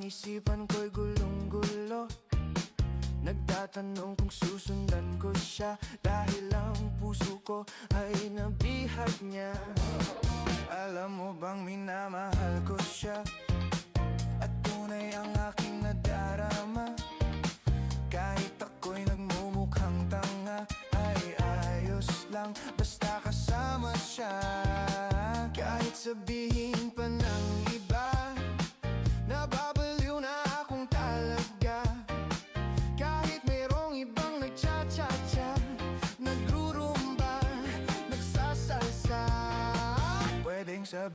isipan ko'y gulong-gulo. Nagtatanong kung susundan ko siya, dahil ang puso ko ay nabihag niya. Alam mo bang minamahal ko siya, at tunay ang aking nadarama. Kahit ako'y nagmumukhang tanga, ay ayos lang basta kasama siya. Kahit sabihin pa ng iba, nababaliw na akong talaga. Kahit mayroong ibang nagcha-cha-cha, nagrurumba, nagsasalsa, pwedeng sabihin